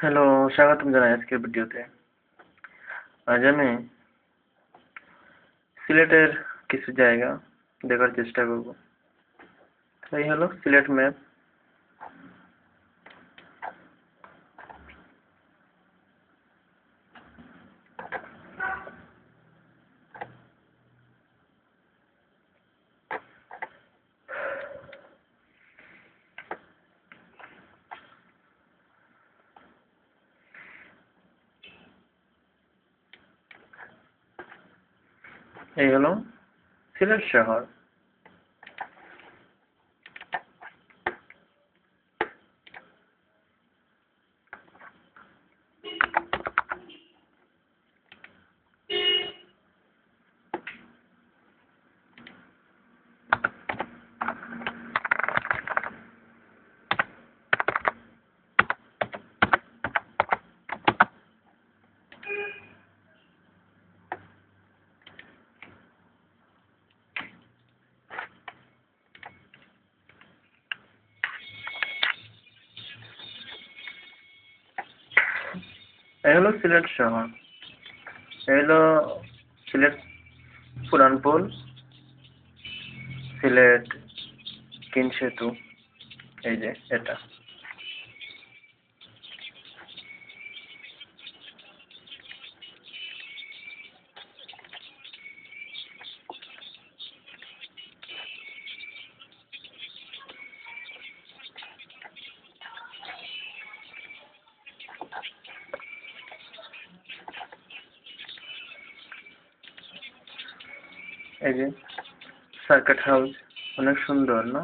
Hello, স্বাগতম জানাই আজকের ভিডিওতে। আজ আমি সিলেটের কিছু জায়গা দেখার চেষ্টা করব। এই হলো সিলেট ম্যাপ। এই হলো সিলেট শহর। এই হলো সিলেট শহর। এই হলো সিলেট পুরানপুল, সিলেট কিন সেতু। এই যে এটা। এই যে সার্কিট হাউস, অনেক সুন্দর না?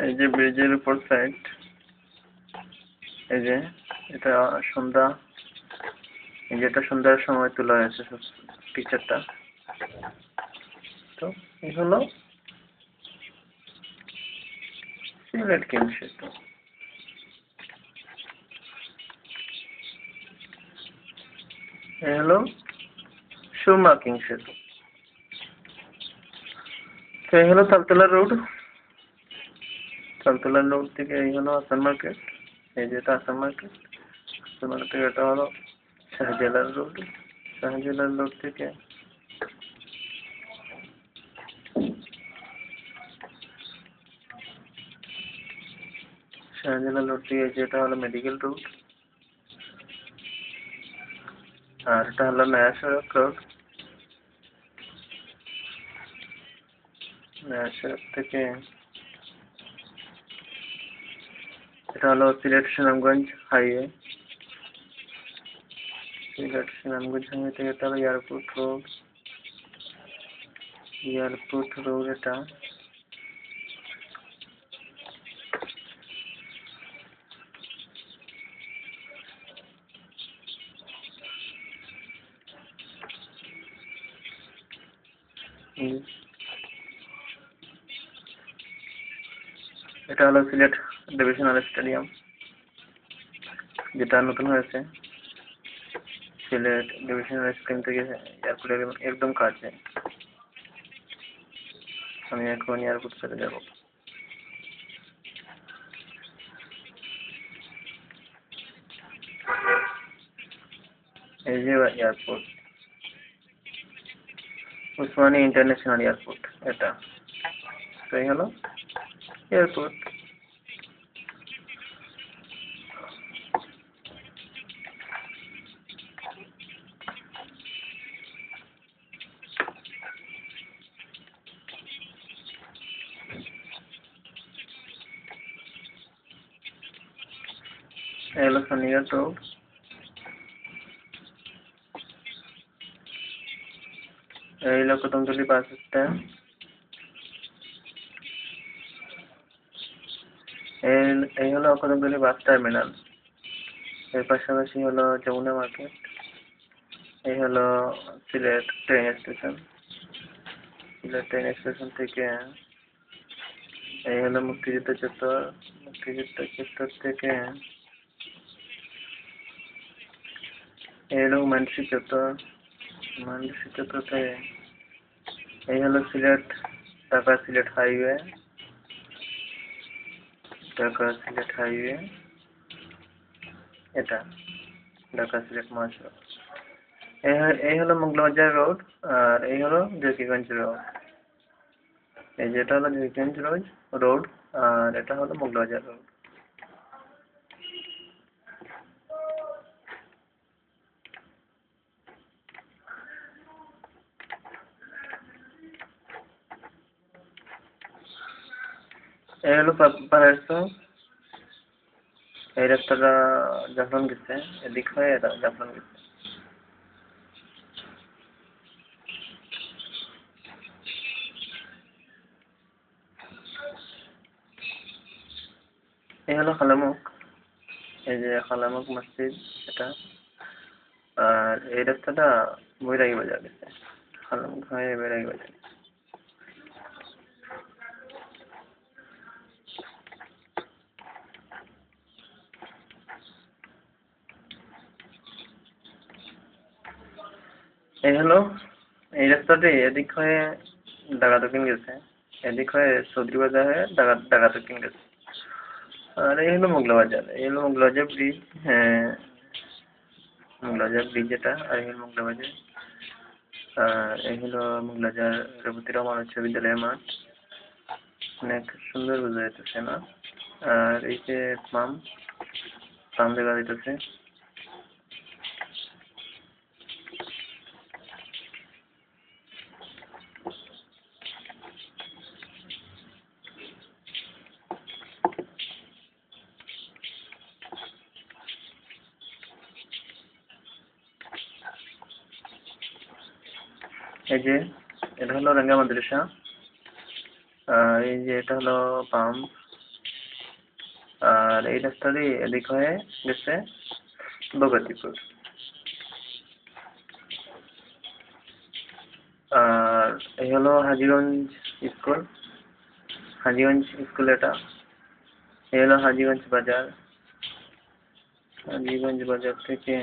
এই যে ব্রিজের উপর সাইড, এই যে এটা সন্ধ্যা, এই যে এটা সন্ধ্যার সময় তোলা হয়েছে পিকচারটা। তো এই হলো সিলেট কিন সেতু। এই হলো সুরমা কিং সেতু। তো এই হলো তালতলা রোড। তালতলা রোড থেকে এই হলো আসান মার্কেট। এই যে এটা আসান মার্কেট। আসান মার্কেট থেকে এটা হলো শাহজালাল রোড। শাহজালাল রোড থেকে শাহজালাল রোড থেকে যেটা হলো মেডিকেল রোড। আর এটা হলো নয়া সড়ক রোড। নয়া সড়ক থেকে এটা হলো সিলেট সুনামগঞ্জ হাইওয়ে। সিলেট সুনামগঞ্জ হাইওয়ে থেকে এটা হলো এয়ারপোর্ট রোড। এয়ারপোর্ট রোড এটা। এটা হলো সিলেট ডিভিশনাল স্টেডিয়াম, যেটা নতুন হয়েছে। সিলেট ডিভিশনাল স্টেডিয়াম থেকে এয়ারপোর্টের একদম কাছে। আমি এখন এয়ারপোর্ট চলে যাব। এই যে এয়ারপোর্ট, উসমানী ইন্টারন্যাশনাল এয়ারপোর্ট এটা। তো এই হলো এয়ারপোর্ট। এই হলো সোনিয়া রোড। এই হলো কদমতলী বাস স্ট্যান্ড। এই হলো কদমতলী বাস টার্মিনাল। এর পাশাপাশি হলো যমুনা মার্কেট। এই হলো Sylhet train station. Sylhet train station থেকে এই হলো মুক্তিযুদ্ধ চত্বর। মুক্তিযুদ্ধ চত্বর থেকে এই হলো হুমায়ুন চত্বর। হুমায়ুন চত্বর থেকে এই হলো সিলেট ঢাকা সিলেট হাইওয়ে। ঢাকা সিলেট হাইওয়ে এটা ঢাকা সিলেট মহাসড়ক। এই হলো মোগলাবাজার রোড, আর এই হলো জকিগঞ্জ রোড। এই যেটা হলো জকিগঞ্জ রোড, আর এটা হলো মোগলাবাজার রোড। এই হলো পাহাড়সো। এই রাস্তাটা জাফলং গেছে, এদিক হয়ে এটা জাফলং গেছে। এই হলো খালামুখ। এই যে খালামুখ মসজিদ এটা। আর এই রাস্তাটা বৈরাগী বাজার গেছে, খালামুখ হয়ে বৈরাগী বাজার। এই হলো এই রাস্তাটি এদিক হয়ে ঢাকা দক্ষিণ গেছে, এদিক হয়ে চৌধুরী বাজার হয়ে ঢাকা দক্ষিণ গেছে। আর এই হলো মোগলাবাজার। এই হলো মোগলাবাজার ব্রিজ। হ্যাঁ, মোগলাবাজার ব্রিজ এটা। আর এই হলো মোগলাবাজার। আর এই হলো মোগলাবাজার রেবতী রহমান উচ্চ বিদ্যালয়ের মাঠ। অনেক সুন্দর বোঝা যাইতেছে না? আর এই যে পাম দেখা যাইতেছে। এই যে এটা হলো রাঙ্গা মাদ্রাসা। আর এই যে এটা হলো পাম্প। আর এই রাস্তাটি এদিক হয়ে গেছে ভগতিপুর। আর এই হলো হাজীগঞ্জ স্কুল। হাজীগঞ্জ স্কুল এটা। এই হলো হাজীগঞ্জ বাজার। হাজীগঞ্জ বাজার থেকে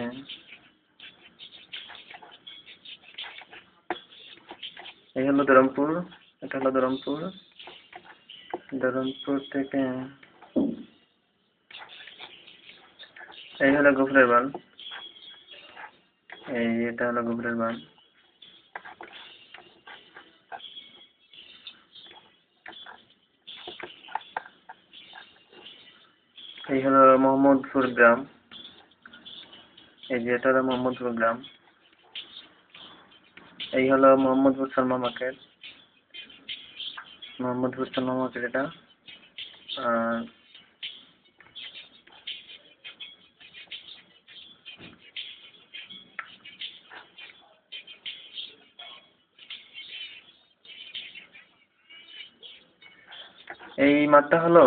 এই হলো ধরমপুর। এটা হলো ধরমপুর। ধরমপুর থেকে এই হলো গোফরের বান। এই এটা হলো গোফরের বান। এই হলো মোহাম্মদপুর গ্রাম। এই যে এটা হলো মোহাম্মদপুর গ্রাম। এই হলো মোহাম্মদপুর সালমা মার্কেট। মোহাম্মদপুর সালমা মার্কেট এটা। আর এই মাঠটা হলো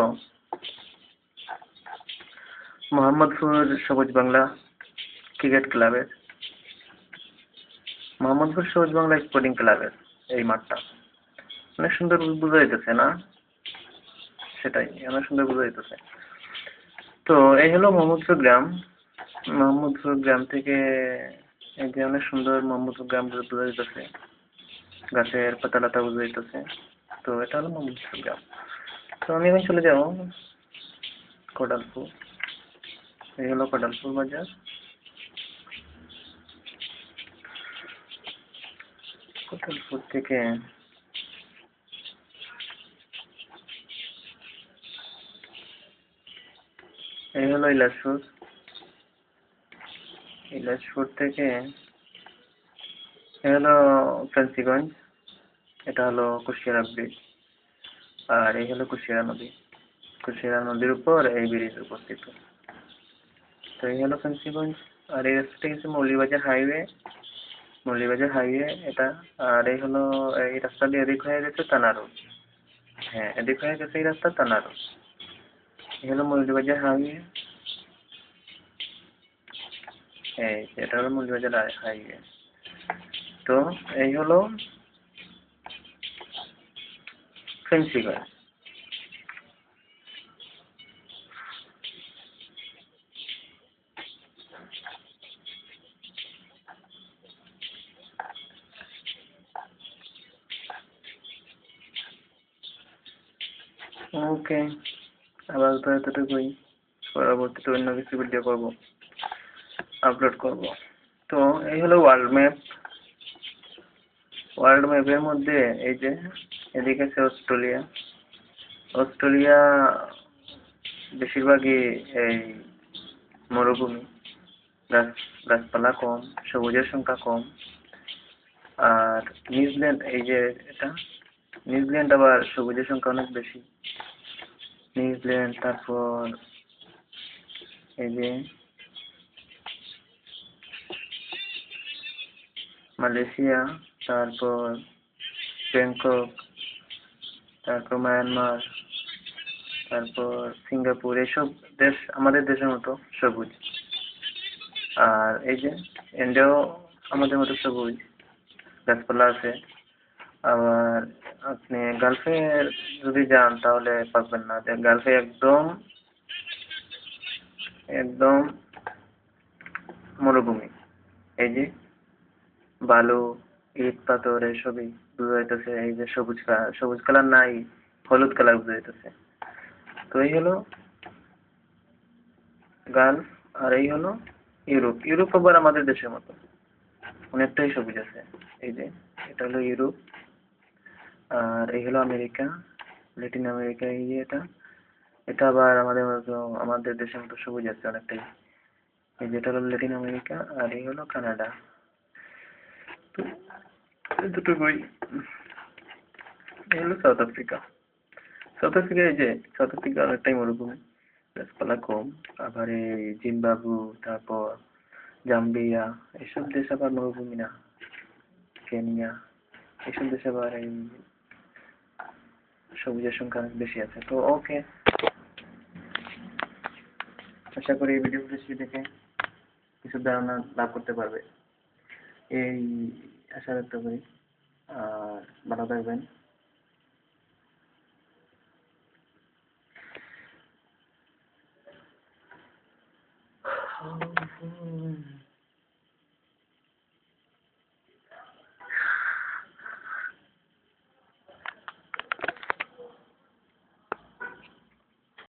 মোহাম্মদপুর সবুজ বাংলা ক্রিকেট ক্লাবের। মোহাম্মদপুর সবুজ বাংলা স্পোর্টিং ক্লাবের এই মাঠটা। অনেক সুন্দর বোঝা যাইতেছে না? সেটাই, অনেক সুন্দর বোঝা যাইতেছে। তো এই হলো মোহাম্মদপুর গ্রাম। মোহাম্মদপুর গ্রাম থেকে এই যে অনেক সুন্দর মোহাম্মদপুর গ্রাম বোঝা যাইতেছে, গাছের পাতা লতা বোঝা যাইতেছে। তো এটা হলো মোহাম্মদপুর গ্রাম। তো আমি এখন চলে যাবো কোটালপুর। এই হলো কোটালপুর বাজার। কোটালপুর থেকে এই হলো ইলাসপুর। ইলাসপুর থেকে এই হলো ফেন্সিগঞ্জ। এটা হলো কুশিয়ারা ব্রিজ। আর এই হলো কুশিয়ারা নদী। কুশিয়ারা নদীর উপর এই ব্রিজ উপস্থিত। তো এই হলো ফেন্সিগঞ্জ। আর এই রাস্তাটা গেছে মৌলভীবাজার হাইওয়ে। মৌলভীবাজার হাইওয়ে এটা। আর এই হলো এই রাস্তা দিয়ে এদিক হয়ে গেছে থানা রোড। হ্যাঁ, এদিক হয়ে গেছে এই রাস্তা থানা রোড। এই হলো মৌলভীবাজার হাইওয়ে। এই এটা হলো মৌলভীবাজার হাইওয়ে। তো এই হলো ফেন্সি গাছ। ওকে, আবার তো এতটুকুই, পরবর্তীতে অন্য কিছু ভিডিও করব, আপলোড করব। তো এই হলো ওয়ার্ল্ড ম্যাপ। ওয়ার্ল্ড ম্যাপের মধ্যে এই যে এদিকে আছে অস্ট্রেলিয়া। অস্ট্রেলিয়া বেশিরভাগই এই মরুভূমি, গাছপালা কম, সবুজের সংখ্যা কম। আর নিউজিল্যান্ড, এই যে এটা নিউজিল্যান্ড, আবার সবুজের সংখ্যা অনেক বেশি। নিউজিল্যান্ড, তারপর এই যে মালয়েশিয়া, তারপর ব্যাংকক, তারপর মায়ানমার, তারপর সিঙ্গাপুর, এইসব দেশ আমাদের দেশের মতো সবুজ। আর এই যে ইন্ডিয়াও আমাদের মতো সবুজ, গাছপালা আছে। আবার আপনি গালফে যদি যান তাহলে পাবেন না, গালফে একদম একদম মরুভূমি। এই যে বালু, ইট পাথর এসবই বোঝা যাইতেছে। এই যে সবুজ কালার নাই, হলুদ কালার বোঝা যাইতেছে। তো এই হলো গালফ। আর এই হলো ইউরোপ। ইউরোপ আবার আমাদের দেশের মতো অনেকটাই সবুজ আছে। এই যে এটা হলো ইউরোপ। আর এই হলো আমেরিকা, ল্যাটিন আমেরিকা। এই যে এটা এটা আবার আমাদের মতো, আমাদের দেশের মতো সবুজ আছে অনেকটাই। এই যেটা হলো ল্যাটিন আমেরিকা। আর এই হলো কানাডা। তো এই দুটোই। এই হলো সাউথ আফ্রিকা। সাউথ আফ্রিকা, এই যে সাউথ আফ্রিকা অনেকটাই মরুভূমি, গাছপালা কম। আবার এই জিম্বাবু, তারপর জাম্বিয়া, এইসব দেশ আবার মরুভূমি না। কেনিয়া, এইসব দেশে আবার এই সবুজের সংখ্যা অনেক বেশি আছে। তো ওকে, আশা করি এই ভিডিওটি দেখে কিছু ধারণা লাভ করতে পারবে, এই আশা ব্যক্ত করি। আর ভালো থাকবেন।